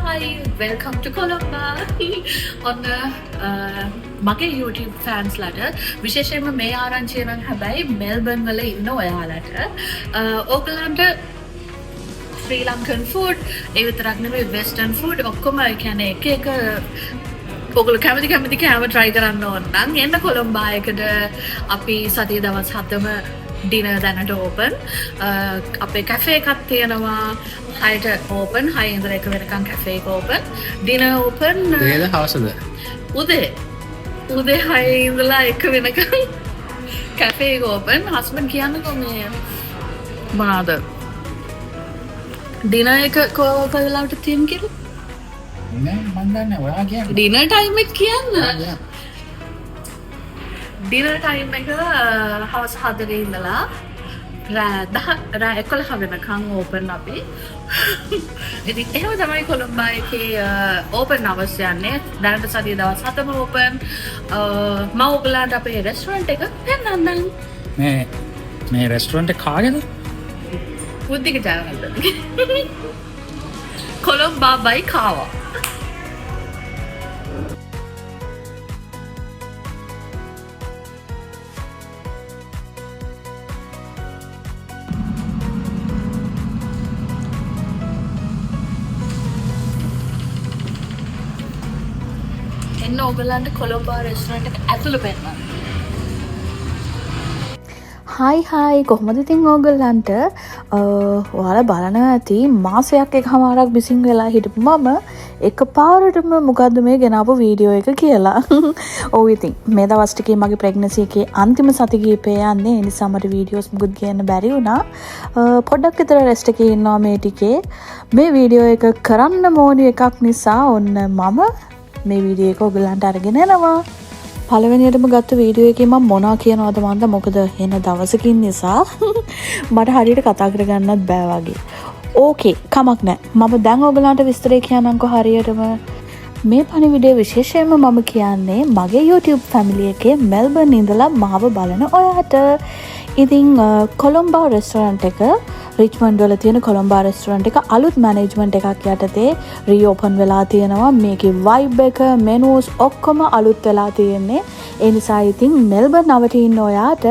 Hi, welcome to Colombo. On මගේ YouTube fans ලට විශේෂයෙන්ම මේ ආරංචිය නම් හැබැයි මෙල්බර්න් වල ඉන්න ඔයාලට ඕගලන්ට ශ්‍රී ලංකන් ෆුඩ් ඒ විතරක් නෙමෙයි වෙස්ටර්න් ෆුඩ් ඔක්කොම ඒ කියන්නේ එක ඔගොල්ලෝ කැමති කෑම try කරන්න ඕන නම් එන්න කොළඹ ආයකට අපි සතිය දවස් 7ම ඩිනර් දැනට ඕපන් අපේ කැෆේ එකක් තියෙනවා 6ට ඕපන් 6 ඉඳලා 1 වෙනකන් කැෆේ එක ඕපන් ඩිනර් ඕපන් දේද හවසද උදේ 6 ඉඳලා 1 වෙනකන් කැෆේ එක ඕපන් හස්බන්ඩ් කියන්නකෝ මේ මොනවාද ඩිනර් එක කොයි වෙලාවට තියෙන කියලා නෑ මන් දන්නේ ඔයා කියන්නේ ඩිනර් ටයිම් එක කියන්න ඩිනර් ටයිම් එක හවස් 4 ඉඳලා රෑ 11 වෙනකන් ඕපන් අපි. ඉතින් එහෙම තමයි කොළඹ එකේ ඕපන් අවර්ස් යන්නේ. දැනට සතිය දවස් 7ම ඕපන්. මම ඔයගලන්ට අපේ රෙස්ටුරන්ට් එක පෙන්නන්නම්. මේ රෙස්ටුරන්ට් එක කාගේද? බුද්ධික ජයවර්ධන. කොළඹ බයි කාවා. එන්න ඔයගලන්ට කොළඹ රෙස්ටුරන්ට් එක ඇතුළේ පෙන්නන්න. හයි කොහොමද ඉතින් ඕගොල්ලන්ට ඔයාලා බලනවා ඇති මාසයක් එකමාරක් බිසිං වෙලා හිටපු මම එකපාරටම මොකද්ද මේ ගෙනාවු වීඩියෝ එක කියලා. ඔව් ඉතින් මේ දවස් ටිකේ මගේ ප්‍රෙග්නන්සි එකේ අන්තිම සති කිහිපය යන්නේ. ඒ නිසා මට වීඩියෝස් මුකුත් ගේන්න බැරි වුණා. පොඩ්ඩක් විතර රෙස්ට් එකේ ඉන්නවා මේ ටිකේ. මේ වීඩියෝ එක කරන්න ඕනි එකක් නිසා ඔන්න මම මේ වීඩියෝ එක ඔයගලන්ට අරගෙන එනවා. පළවෙනියටම ගත්ත වීඩියෝ එකේ මම මොනවා කියනවද මන්ද මොකද එන දවසකින් නිසා මට හරියට කතා කරගන්නත් බෑ වගේ. ඕකේ කමක් නැහැ. මම දැන් ඔයගලන්ට විස්තරේ කියන්නම්කෝ හරියටම. මේ පණිවිඩය විශේෂයෙන්ම මම කියන්නේ මගේ YouTube ෆැමිලි එකේ මෙල්බර්න් ඉඳලා මාව බලන ඔයාට. ඉතින් කොළඹ රෙස්ටුරන්ට් එක රිච්මන්ඩ් වල තියෙන කොළඹ රෙස්ටුරන්ට් එක අලුත් මැනේජ්මන්ට් එකක් යටතේ රීಓපන් වෙලා තියෙනවා. මේකේ වයිබ් එක මෙනුස් ඔක්කොම අලුත් වෙලා තියෙන්නේ. ඒ නිසා ඉතින් මෙල්බර්න් නවට ඉන්න ඔයාට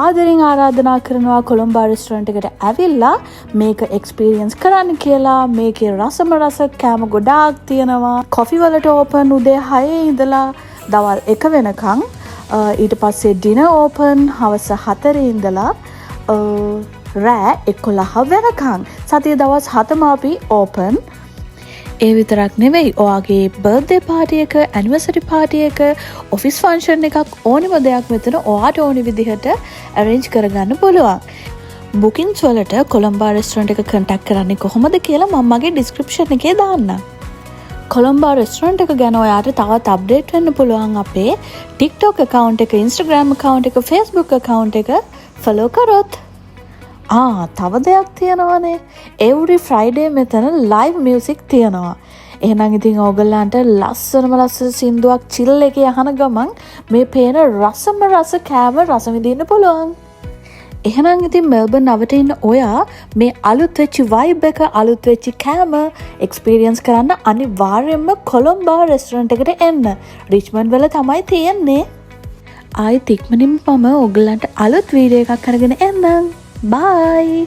ආදරෙන් ආරාධනා කරනවා කොළඹ රෙස්ටුරන්ට් එකට ඇවිල්ලා මේක එක්ස්පීරියන්ස් කරන්න කියලා. මේකේ රසම රස කෑම ගොඩාක් තියෙනවා. කොෆි වලට ඕපන් උදේ 6 ඉඳලා දවල් 1 වෙනකන්. ඊට පස්සේ ඩිනර් ඕපන් හවස 4 ඉඳලා රෑ 11 වෙනකන්. සතිය දවස් 7ම අපි ඕපන්. ඒ විතරක් නෙවෙයි ඔයාගේ බර්ත්ඩේ පාටි එක, ඇනිවර්සරි පාටි එක, ඔෆිස් ෆන්ක්ෂන් එකක් ඕනිම දෙයක් මෙතන ඔයාට ඕනි විදිහට arrange කරගන්න පුළුවන්. bookings වලට කොළඹ රෙස්ටුරන්ට් එක contact කරන්නේ කොහොමද කියලා මම මගේ description එකේ දාන්නම්. කොළඹ රෙස්ටුරන්ට් එක ගැන ඔයාට තවත් අප්ඩේට් වෙන්න පුළුවන් අපේ TikTok account එක, Instagram account එක, Facebook account එක follow කරොත්. තව දෙයක් තියෙනවනේ. every Friday මෙතන live music තියෙනවා. එහෙනම් ඉතින් ඕගොල්ලන්ට ලස්සනම ලස්සන සින්දුවක් chill එකේ අහන ගමන් මේ පේන රසම රස කෑම රස විඳින්න පුළුවන්. එහෙනම් ඉතින් මෙල්බර්න් නවට ඉන්න ඔයා මේ අලුත් වෙච්ච vibe එක අලුත් වෙච්ච කෑම experience කරන්න අනිවාර්යයෙන්ම කොළඹ රෙස්ටුරන්ට් එකට එන්න. රිච්මන්ඩ් වල තමයි තියෙන්නේ. ආයෙත් ඉක්මනින්ම මම ඕගොල්ලන්ට අලුත් වීඩියෝ එකක් අරගෙන එන්නම්. Bye!